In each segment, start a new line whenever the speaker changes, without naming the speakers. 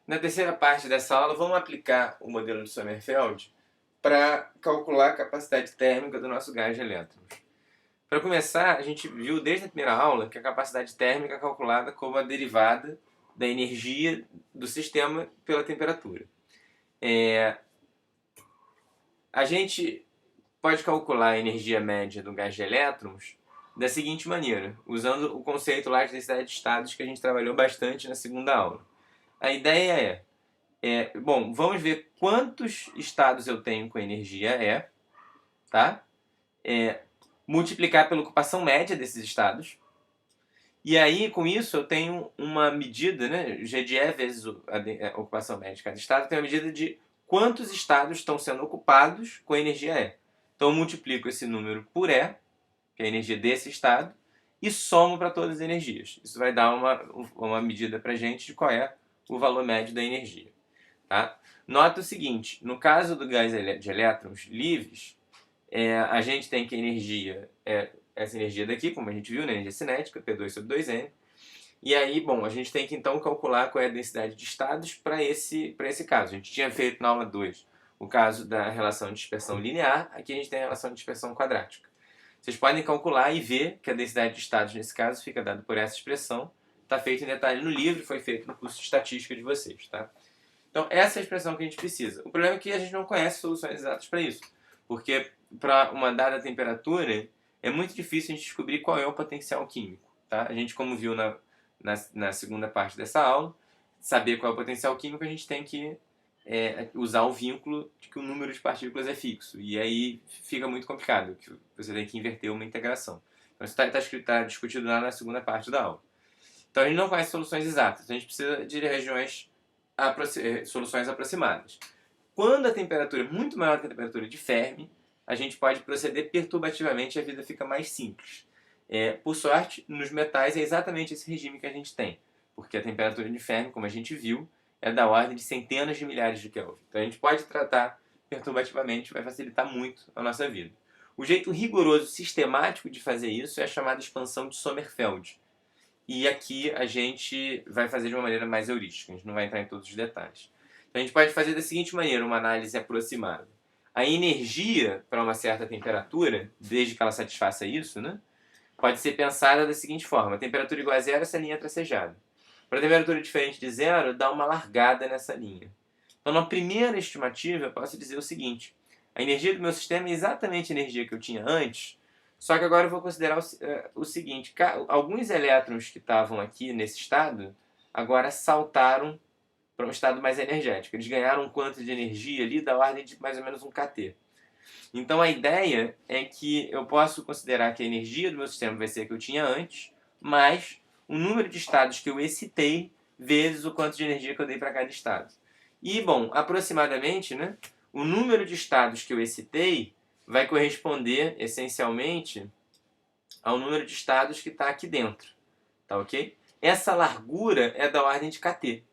Na terceira parte dessa aula, vamos aplicar o modelo de Sommerfeld para calcular a capacidade térmica do nosso gás de elétrons. Para começar, a gente viu desde a primeira aula que a capacidade térmica é calculada como a derivada da energia do sistema pela temperatura. A gente pode calcular a energia média do gás de elétrons da seguinte maneira, usando o conceito lá de densidade de estados que a gente trabalhou bastante na segunda aula. A ideia bom, vamos ver quantos estados eu tenho com energia E, tá? Multiplicar pela ocupação média desses estados. E aí, com isso, eu tenho uma medida, né? G de E vezes a ocupação média de cada estado, eu tenho uma medida de quantos estados estão sendo ocupados com energia E. Então, eu multiplico esse número por E, que é a energia desse estado, e somo para todas as energias. Isso vai dar uma medida para a gente de qual é o valor médio da energia. Tá? Nota o seguinte, no caso do gás de elétrons livres, a gente tem que a energia, essa energia daqui, como a gente viu, né, energia cinética, P2 sobre 2N, e aí, bom, a gente tem que então calcular qual é a densidade de estados para esse caso. A gente tinha feito na aula 2 o caso da relação de dispersão linear, aqui a gente tem a relação de dispersão quadrática. Vocês podem calcular e ver que a densidade de estados nesse caso fica dada por essa expressão, está feito em detalhe no livro, foi feito no curso de estatística de vocês, tá? Então, essa é a expressão que a gente precisa. O problema é que a gente não conhece soluções exatas para isso, porque para uma dada temperatura é muito difícil a gente descobrir qual é o potencial químico. Tá? A gente, como viu na segunda parte dessa aula, saber qual é o potencial químico, a gente tem que usar o vínculo de que o número de partículas é fixo. E aí fica muito complicado, que você tem que inverter uma integração. Então, isso está discutido lá na segunda parte da aula. Então, a gente não conhece soluções exatas, a gente precisa de regiões soluções aproximadas. Quando a temperatura é muito maior que a temperatura de Fermi, a gente pode proceder perturbativamente e a vida fica mais simples. Por sorte, nos metais é exatamente esse regime que a gente tem, porque a temperatura de Fermi, como a gente viu, é da ordem de centenas de milhares de Kelvin. Então a gente pode tratar perturbativamente, vai facilitar muito a nossa vida. O jeito rigoroso, sistemático de fazer isso é a chamada expansão de Sommerfeld. E aqui a gente vai fazer de uma maneira mais heurística, a gente não vai entrar em todos os detalhes. Então a gente pode fazer da seguinte maneira, uma análise aproximada. A energia para uma certa temperatura, desde que ela satisfaça isso, né, pode ser pensada da seguinte forma. A temperatura igual a zero, essa linha é tracejada. Para a temperatura diferente de zero, dá uma largada nessa linha. Então, na primeira estimativa, eu posso dizer o seguinte. A energia do meu sistema é exatamente a energia que eu tinha antes, só que agora eu vou considerar o seguinte. Alguns elétrons que estavam aqui nesse estado, agora saltaram para um estado mais energético. Eles ganharam um quanto de energia ali da ordem de mais ou menos um kT. Então, a ideia é que eu posso considerar que a energia do meu sistema vai ser a que eu tinha antes, mais o número de estados que eu excitei vezes o quanto de energia que eu dei para cada estado. E, bom, aproximadamente, né, o número de estados que eu excitei vai corresponder, essencialmente, ao número de estados que está aqui dentro. Tá ok? Essa largura é da ordem de kT.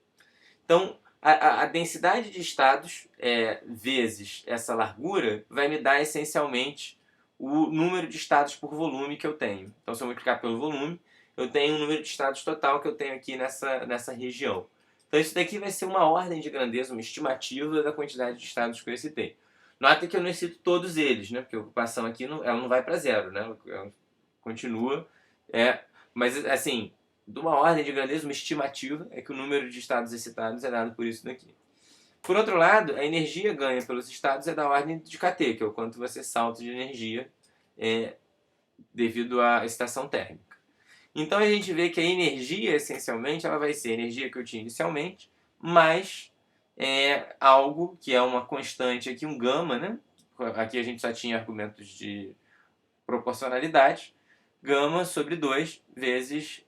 Então, a densidade de estados vezes essa largura vai me dar, essencialmente, o número de estados por volume que eu tenho. Então, se eu multiplicar pelo volume, eu tenho o número de estados total que eu tenho aqui nessa região. Então, isso daqui vai ser uma ordem de grandeza, uma estimativa da quantidade de estados que eu excitei. Nota que eu não excito todos eles, né? Porque a ocupação aqui ela não vai para zero, né? Ela continua. Mas, assim, de uma ordem de grandeza, uma estimativa, é que o número de estados excitados é dado por isso daqui. Por outro lado, a energia ganha pelos estados é da ordem de kT, que é o quanto você salta de energia devido à excitação térmica. Então a gente vê que a energia, essencialmente, ela vai ser a energia que eu tinha inicialmente, mais algo que é uma constante aqui, um gama, né? Aqui a gente só tinha argumentos de proporcionalidade, gama sobre 2 vezes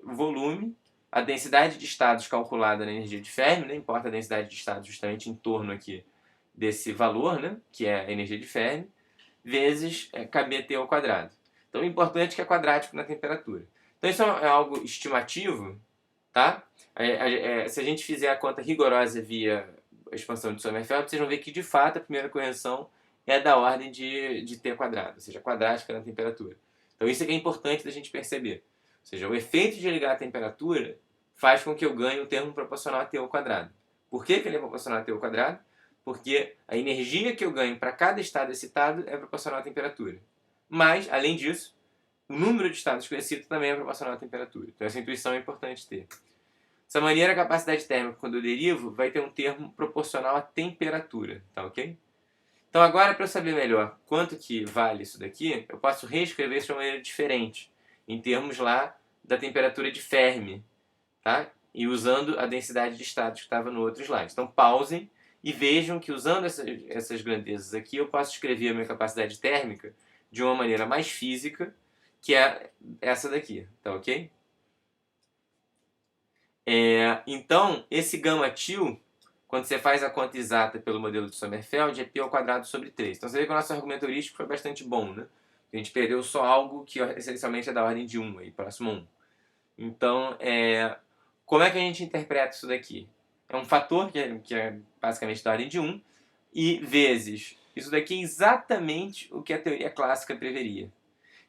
volume, a densidade de estados calculada na energia de Fermi, né? Importa a densidade de estados justamente em torno aqui desse valor, né? Que é a energia de Fermi, vezes kBt ao quadrado. Então o importante é que é quadrático na temperatura. Então isso é algo estimativo, tá? Se a gente fizer a conta rigorosa via expansão de Sommerfeld, vocês vão ver que de fato a primeira correção é da ordem de t quadrado, ou seja, quadrática na temperatura. Então isso é que é importante da gente perceber. Ou seja, o efeito de ligar a temperatura faz com que eu ganhe um termo proporcional a T ao quadrado. Por que ele é proporcional a T ao quadrado? Porque a energia que eu ganho para cada estado excitado é proporcional à temperatura. Mas, além disso, o número de estados que eu excito também é proporcional à temperatura. Então essa intuição é importante ter. Dessa maneira, a capacidade térmica, quando eu derivo, vai ter um termo proporcional à temperatura, tá ok? Então agora, para eu saber melhor quanto que vale isso daqui, eu posso reescrever isso de uma maneira diferente, em termos lá da temperatura de Fermi, tá? E usando a densidade de estados que estava no outro slide. Então pausem e vejam que usando essas grandezas aqui, eu posso escrever a minha capacidade térmica de uma maneira mais física, que é essa daqui, tá ok? Então, esse γ-til, quando você faz a conta exata pelo modelo de Sommerfeld, é π ao quadrado sobre 3. Então você vê que o nosso argumento heurístico foi bastante bom, né? A gente perdeu só algo que essencialmente é da ordem de 1, aí, próximo a 1. Então, como é que a gente interpreta isso daqui? É um fator que é basicamente da ordem de 1, e vezes. Isso daqui é exatamente o que a teoria clássica preveria.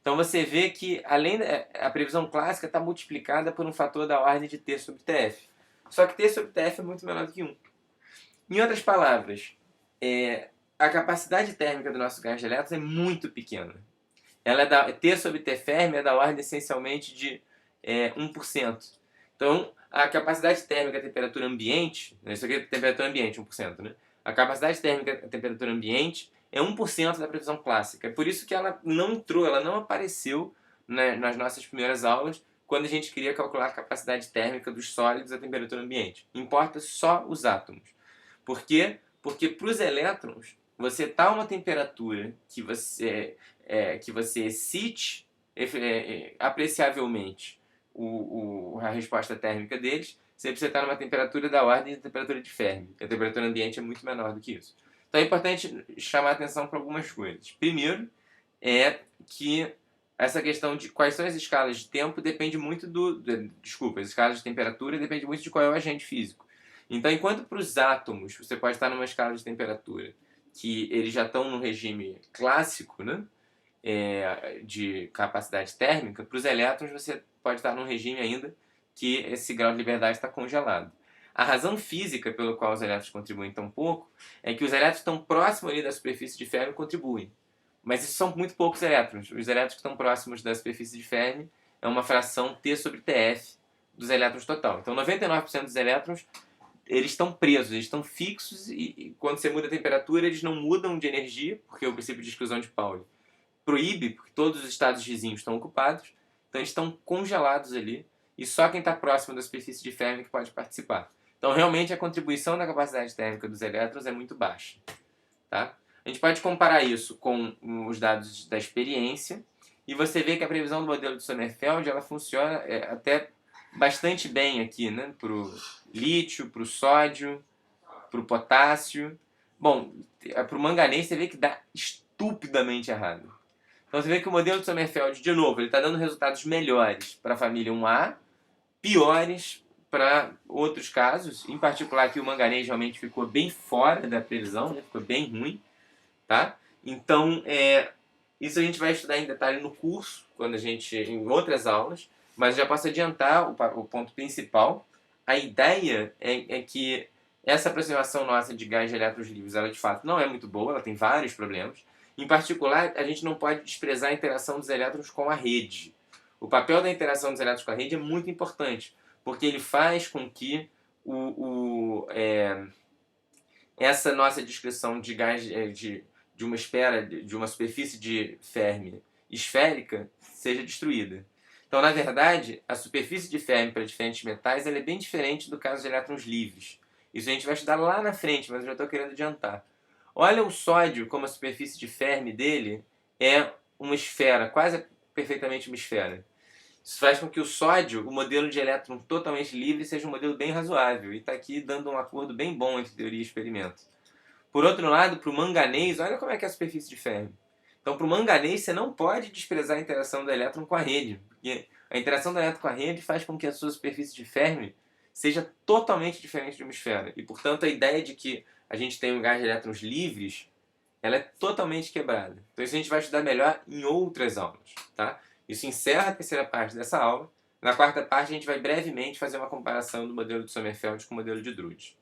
Então você vê que além a previsão clássica está multiplicada por um fator da ordem de T sobre TF. Só que T sobre TF é muito menor do que 1. Em outras palavras, a capacidade térmica do nosso gás de elétrons é muito pequena. Ela T sobre T Fermi é da ordem essencialmente de 1%. Então, a capacidade térmica à temperatura ambiente, isso aqui é temperatura ambiente, 1%, né? A capacidade térmica à temperatura ambiente é 1% da previsão clássica. É por isso que ela não entrou, ela não apareceu nas nossas primeiras aulas, quando a gente queria calcular a capacidade térmica dos sólidos à temperatura ambiente. Importa só os átomos. Por quê? Porque para os elétrons, você está a uma temperatura que você excite apreciavelmente a resposta térmica deles, você precisa estar numa temperatura da ordem da temperatura de Fermi. A temperatura ambiente é muito menor do que isso. Então é importante chamar a atenção para algumas coisas. Primeiro, é que essa questão de quais são as escalas de tempo depende muito as escalas de temperatura depende muito de qual é o agente físico. Então, enquanto para os átomos você pode estar numa escala de temperatura que eles já estão no regime clássico, né, de capacidade térmica, para os elétrons você pode estar num regime ainda que esse grau de liberdade está congelado. A razão física pelo qual os elétrons contribuem tão pouco é que os elétrons estão próximos ali da superfície de Fermi contribuem. Mas isso são muito poucos elétrons. Os elétrons que estão próximos da superfície de Fermi é uma fração T sobre TF dos elétrons total. Então 99% dos elétrons eles estão presos, eles estão fixos e quando você muda a temperatura eles não mudam de energia, porque o princípio de exclusão de Pauli proíbe, porque todos os estados vizinhos estão ocupados, então eles estão congelados ali e só quem está próximo da superfície de Fermi que pode participar. Então realmente a contribuição da capacidade térmica dos elétrons é muito baixa. Tá? A gente pode comparar isso com os dados da experiência e você vê que a previsão do modelo de Sommerfeld ela funciona até bastante bem aqui, né? Para o lítio, para o sódio, para o potássio. Bom, para o manganês você vê que dá estupidamente errado. Então você vê que o modelo de Sommerfeld, de novo, ele está dando resultados melhores para a família 1A, piores para outros casos. Em particular aqui o manganês realmente ficou bem fora da previsão, né? Ficou bem ruim. Tá? Então, isso a gente vai estudar em detalhe no curso, em outras aulas, mas já posso adiantar o ponto principal. A ideia é que essa aproximação nossa de gás de elétrons livres, ela de fato não é muito boa, ela tem vários problemas. Em particular, a gente não pode desprezar a interação dos elétrons com a rede. O papel da interação dos elétrons com a rede é muito importante, porque ele faz com que essa nossa descrição de gás de uma esfera, de uma superfície de Fermi esférica seja destruída. Então, na verdade, a superfície de Fermi para diferentes metais ela é bem diferente do caso de elétrons livres. Isso a gente vai estudar lá na frente, mas eu já estou querendo adiantar. Olha o sódio como a superfície de Fermi dele é uma esfera, quase perfeitamente uma esfera. Isso faz com que o sódio, o modelo de elétron totalmente livre, seja um modelo bem razoável. E está aqui dando um acordo bem bom entre teoria e experimento. Por outro lado, para o manganês, olha como é que é a superfície de Fermi. Então, para o manganês, você não pode desprezar a interação do elétron com a rede. Porque a interação do elétron com a rede faz com que a sua superfície de Fermi seja totalmente diferente de uma esfera. E, portanto, a ideia de que a gente tem um gás de elétrons livres, ela é totalmente quebrada. Então, isso a gente vai estudar melhor em outras aulas. Tá? Isso encerra a terceira parte dessa aula. Na quarta parte, a gente vai brevemente fazer uma comparação do modelo de Sommerfeld com o modelo de Drude.